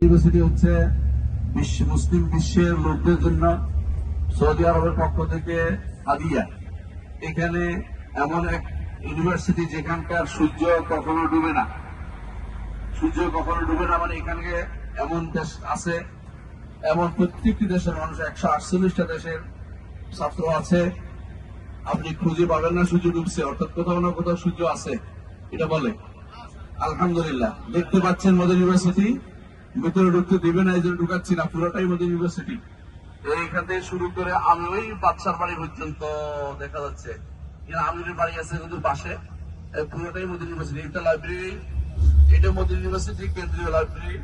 University হচ্ছে মুসলিম বিশ্বের লোকদের জন্য সৌদি আরবের পক্ষ থেকে হাদিয়া। এখানে এমন এক ইউনিভার্সিটি যেখানকার সূর্য কখনো ডুবে না, মানে এখানে এমন দেশ আছে, এমন প্রত্যেকটি দেশের মানুষ 148টা দেশের ছাত্র আছে। আপনি খুঁজে পাবেন না সূর্য ডুবছে, অর্থাৎ কোথাও না কোথাও সূর্য আছে, এটা বলে। আলহামদুলিল্লাহ, দেখতে পাচ্ছেন মদিনা ইউনিভার্সিটি। ভিতরে ঢুকতে দিবে না, এই জন্য ঢুকাচ্ছি না, পুরোটাই মদিনা ইউনিভার্সিটি। এইখান থেকে শুরু করে আমির বাদশার বাড়ি পর্যন্ত দেখা যাচ্ছে। আমিরের বাড়ি আছে কিন্তু পাশে, পুরোটাই মদিনা ইউনিভার্সিটি। এটা লাইব্রেরি, এটা মদিনা ইউনিভার্সিটি কেন্দ্রীয় লাইব্রেরি।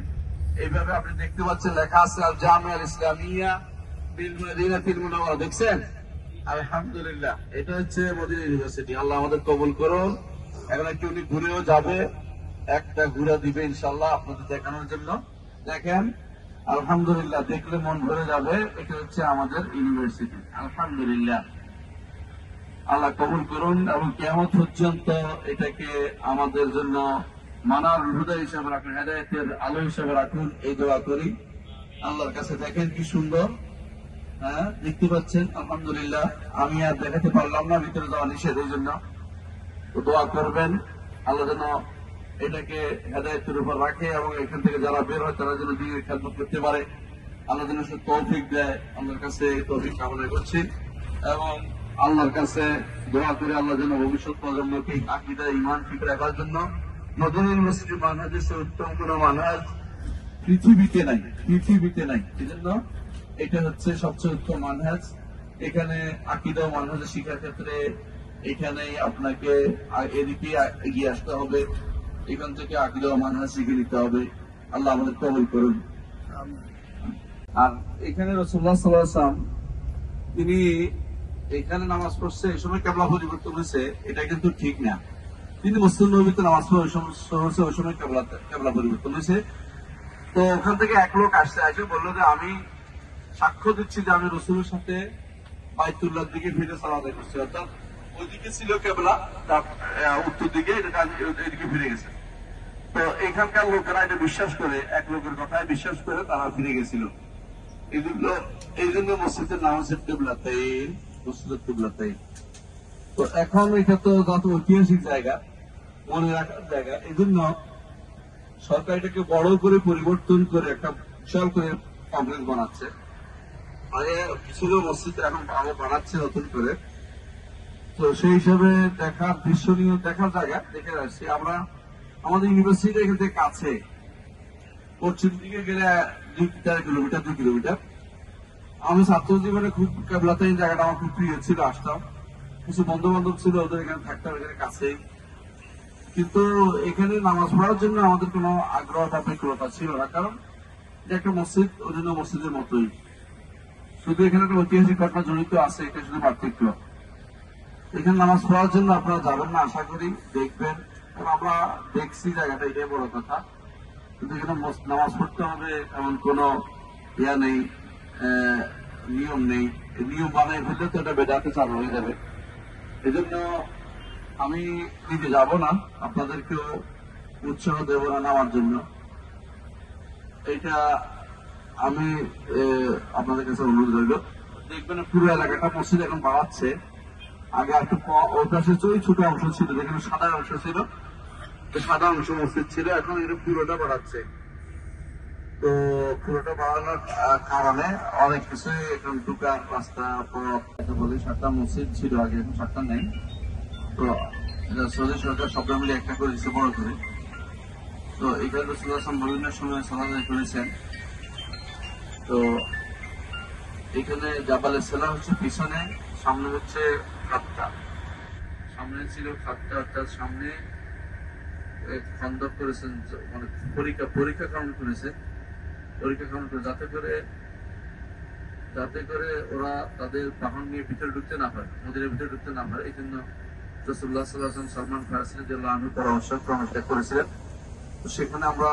এইভাবে আপনি দেখতে পাচ্ছেন লেখা আছে আল জামিয়া ইসলামিয়া বিল মদিনাতিল মুনাওয়ারা, দেখছেন? আলহামদুলিল্লাহ, এটা হচ্ছে মদিনা ইউনিভার্সিটি। আল্লাহ আমাদের কবুল করুন। এখন একটু উনি ঘুরেও যাবে, একটা ঘুরে দিবে ইনশাল্লাহ আপনাদের দেখানোর জন্য। দেখেন, আলহামদুলিল্লাহ, দেখলে মন ভরে যাবে। এটা হচ্ছে আমাদের ইউনিভার্সিটি। আলহামদুলিল্লাহ, আল্লাহ কবুল করুন এবং কিয়ামত পর্যন্ত এটাকে আমাদের জন্য মানার হৃদয় হিসাবে রাখুন, হেদায়েতের আলো হিসাবে রাখুন, এই দোয়া করি আল্লাহর কাছে। দেখেন কি সুন্দর, হ্যাঁ দেখতে পাচ্ছেন। আলহামদুলিল্লাহ, আমি আর দেখাতে পারলাম না, ভিতরে যাওয়া নিষেধ, এই জন্য দোয়া করবেন আল্লাহ যেন এটাকে হেদায়েতের উপর রাখে এবং এখান থেকে যারা বের হয় তারা যেন দিনের খেদমত করতে পারে। আল্লাহ যেন সে তৌফিক দেয়, আল্লাহর কাছে তৌফিক কামনা করছি এবং আল্লাহর কাছে দোয়া করে আল্লাহ যেন ভবিষ্যৎ প্রজন্মকে আকীদা ঈমান ঠিক রাখার জন্য মদিনা ইউনিভার্সিটির মানহাজের চেয়ে উত্তম কোন মানহাজ পৃথিবীতে নাই। এই জন্য এটা হচ্ছে সবচেয়ে উত্তম মানহাজ। এখানে আকীদা ও মানহাজের শিক্ষার ক্ষেত্রে এখানে আপনাকে এদিকে এগিয়ে আসতে হবে, এখান থেকে আকীদা ও মানহাজ শিখে নিতে হবে। আল্লাহ আমাদের কবুল করুন। আর এখানে রাসূলুল্লাহ সাল্লাল্লাহু আলাইহি ওয়াসাল্লাম তিনি এখানে নামাজ পড়ছে, এই সময় কিবলা পরিবর্তন হয়েছে, এটা কিন্তু ঠিক না। তিনি মসজিদ নববীতে নামাজ পড়ে ওই সময় কিবলা পরিবর্তন হয়েছে। তো ওখান থেকে এক লোক এসে বললো যে আমি সাক্ষ্য দিচ্ছি যে আমি রাসূলের সাথে বাইতুল্লাহর দিকে ফিরে সালাত আদায় করছি, অর্থাৎ ওইদিকে ছিল কিবলা, উত্তর দিকে, এদিকে ফিরে গেছে। তো এখানকার লোকেরা এটা বিশ্বাস করে, এক লোকের কথায় বিশ্বাস করে তারা ফিরে গেছিল। এই জন্য মসজিদের নাম হচ্ছে কিবলাতাইন, মসজিদের কিবলাতাইন। তো এখন এটা তো যত ঐতিহাসিক জায়গা, মনে রাখার জায়গা, এই জন্য সরকার এটাকে বড় করে পরিবর্তন করে একটা বিশাল করে কমপ্লেক্স বানাচ্ছে। আগে ছিল মসজিদ, এখন আরো বানাচ্ছে নতুন করে। তো সেই হিসাবে দেখার দৃশ্যনীয় দেখার জায়গা দেখে আসছি আমরা। আমাদের ইউনিভার্সিটি এখান থেকে কাছে, পশ্চিম দিকে গেলে 2 কিলোমিটার। আমি ছাত্র জীবনে খুব কিবলাতাইন জায়গাটা আমার খুব প্রিয় ছিল, আসতাম, কিছু বন্ধু বান্ধব ছিল, ওদের এখানে থাকতাম, এখানে কাছেই। কিন্তু এখানে নামাজ পড়ার জন্য আমাদের কোনো আগ্রহ বা বিকলতা ছিল না, কারণ এটা একটা মসজিদ, ওই জন্য মসজিদের মতোই, শুধু এখানে একটা ঐতিহাসিক ঘটনা জড়িত আছে, এটা শুধু পার্থক্য। এখানে নামাজ পড়ার জন্য আপনারা যাবেন না, আশা করি দেখবেন, কারণ আমরা দেখছি জায়গাটা, এটাই বড় কথা। কিন্তু এখানে নামাজ পড়তে হবে এমন কোন নেই, নিয়ম নেই। নিয়ম বানাই ফেললে তো এটা বেদাতে চালু হয়ে যাবে। এই জন্য আমি নিজে যাব না, আপনাদেরকেও উৎসাহ দেব না নামার জন্য। এটা আমি আপনাদের কাছে অনুরোধ রইল। দেখবেন পুরো এলাকাটা মসজিদ এখন বাড়াচ্ছে। আগে একটু ওই পাশে ছোট অংশ ছিল, যেখানে সাদা অংশ ছিল, সাদা অংশ মসজিদ ছিল, এখন এটা পুরোটা বাড়াচ্ছে। তো পুরোটা বাড়ানোর কারণে অনেক কিছু এখন দোকান, রাস্তা, বলি 7টা মসজিদ ছিল আগে, এখন 7টা নেই। তো সৌদি সরকার সব মিলে একটা করে দিচ্ছে বড় করে। তো এখানে রাসূলুল্লাহ বিভিন্ন সময় সালাত আদায় করেছেন। তো এখানে জাবালে সেলা হচ্ছে পিছনে, সামনে হচ্ছে খাতটা, সামনে ছিল খাতটা, অর্থাৎ সামনে খন্দক করেছেন, মানে পরীক্ষা কারণ করেছে, যাতে করে ওরা তাদের বাহন নিয়ে ভিতরে ঢুকতে না পারে, মদিনার ভিতরে ঢুকতে না পারে। এই জন্য রাসূলুল্লাহ সাল্লাল্লাহু আলাইহি ওয়াসাল্লাম সালমান ফারসি রাদিয়াল্লাহু আনহু পরামর্শ করেছিলেন। তো সেখানে আমরা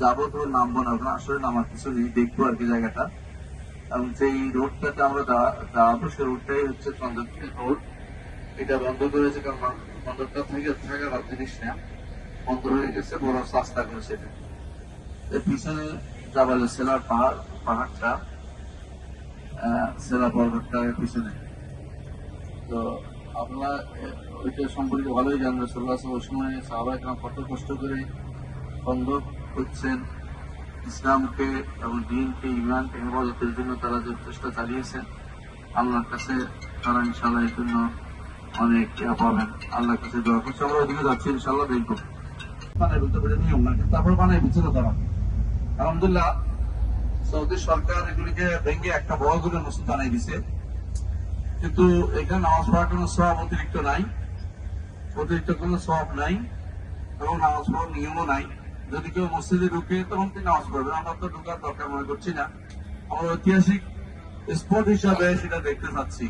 যাবো, তো নামবো না, আসলে নামার কিছু নেই, দেখবো আর কি জায়গাটা। এবং যেই রোডটাতে আমরা যাবো, সেই রোডটাই হচ্ছে কন্দক রোড। এটা বন্ধ করেছে কারণ বন্দরটা থেকে থাকা জিনিস না, বন্ধ হয়ে গেছে, বড় রাস্তা করেছে। এর পিছনে জাবালে সেলার পাহাড়টা সেলা পর্বতটা পিছনে। তো আপনারা ওইটা সম্পর্কে ভালোই জানেন, রাসূলুল্লাহ ওই সময় সাহাবায়ে কেরাম কত কষ্ট করে খন্দক করছেন, ইসলামকে এবং দ্বীনকে, ঈমানকে হেফাজতের জন্য তারা যে চেষ্টা চালিয়েছেন, আল্লাহর কাছে তারা ইনশাআল্লাহ এর জন্য অনেক পাবেন। আল্লাহর কাছে দোয়া করছি। আমরা ওদিকে যাচ্ছি, ইনশাআল্লাহ দেখবো। বানাই বলতে পারে নিয়ম না, তারপর বানাই দিচ্ছে না তারা। আলহামদুলিল্লাহ সৌদি সরকার এগুলিকে ভেঙে একটা বড় করে মসজিদ বানাই দিছে, কিন্তু এখানে নামাজ পড়ার কোনো সওয়াব অতিরিক্ত নাই, অতিরিক্ত কোনো সওয়াব নাই এবং নামাজ পড়ার নিয়মও নাই। যদি কেউ মসজিদে ঢুকে তখন তিনি নামাজ পড়বেন, আমরা তো ঢুকার দরকার মনে করছি না। আমরা ঐতিহাসিক স্পট হিসাবে সেটা দেখতে চাচ্ছি,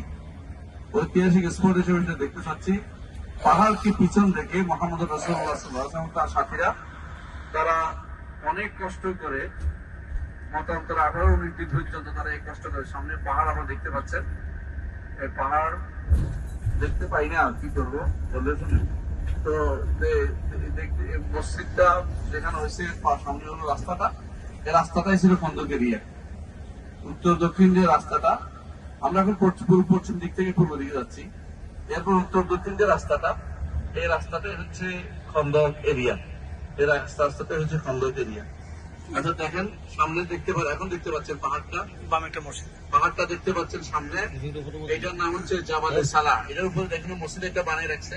ঐতিহাসিক স্পট হিসেবে সেটা দেখতে চাচ্ছি। পাহাড়কে পিছন রেখে মুহাম্মদ রাসূলুল্লাহ সাল্লাল্লাহু আলাইহি ওয়াসাল্লাম তার সাথীরা তারা অনেক কষ্ট করে মতান্তর 18-19 দিন পর্যন্ত তারা এই কষ্ট করে। সামনে পাহাড় আমরা দেখতে পাচ্ছেন, এই পাহাড় দেখতে পাই না, আর কি করবো বলে শুনে। তো মসজিদটা যেখানে হয়েছে সামনে হলো রাস্তাটা, এই রাস্তাটাই ছিল খন্দক এরিয়া। উত্তর দক্ষিণ যে রাস্তাটা, আমরা এখন পশ্চিম দিক থেকে পূর্ব দিকে যাচ্ছি, এরপর উত্তর দক্ষিণ যে রাস্তাটা, এই রাস্তাটাই হচ্ছে খন্দক এরিয়া, এই রাস্তাটাই হচ্ছে খন্দক এরিয়া। আচ্ছা দেখেন সামনে দেখতে পারেন, এখন দেখতে পাচ্ছেন পাহাড়টা, পাহাড়টা দেখতে পাচ্ছেন সামনে, এটার নাম হচ্ছে জাবালে সালা। এটার উপরে দেখেন মসজিদ একটা বানিয়ে রাখছে,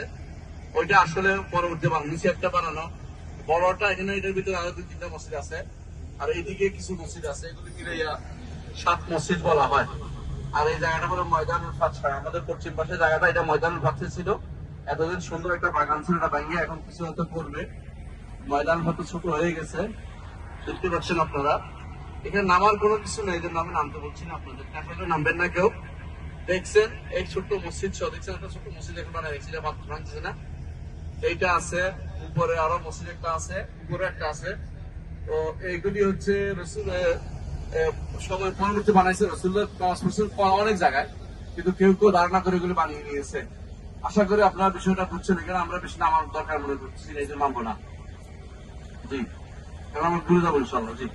ওইটা আসলে পরবর্তী বানানো, নিচে একটা বানানো বড়টা, এখানে এটার ভিতরে আরো 2-3টা মসজিদ আছে, আর এইদিকে কিছু মসজিদ আছে, এগুলো মিলে 7 মসজিদ বলা হয়। আর এই জায়গাটা হলো ময়দানুল ফাতহ, আমাদের পশ্চিম পাশে জায়গাটা, এটা ময়দানুল ফাতহ ছিল। এতদিন সুন্দর একটা বাগান ছিল, এটা ভেঙে এখন কিছু হয়তো করবে, ময়দানুল ফাতহ ছোট হয়ে গেছে, দেখতে পাচ্ছেন আপনারা। এখানে নামার কোনো কিছু নেই, এই জন্য আমি নামতে বলছি না আপনাদের, আসলে নামবেন না কেউ। দেখছেন এই ছোট্ট মসজিদ সহ, দেখছেন একটা ছোট্ট মসজিদ এখন বানায় রেখেছে, এটা ভাঙতেছে না। এইটা আছে, উপরে আরো মসজিদ একটা আছে, উপরে একটা আছে। তো এইগুলি হচ্ছে রাসূলের সময় পরবর্তী বানাইছে, রাসূলুল্লাহ অনেক জায়গায়, কিন্তু কেউ কেউ ধারণা করে এগুলি বানিয়ে নিয়েছে। আশা করি আপনারা বিষয়টা বুঝছেন। এখানে আমরা বেশি নামার দরকার মনে করছি, এই যে নামবো না। জি, এখন আমরা ঘুরে যাবো ইনশাআল্লাহ। জি।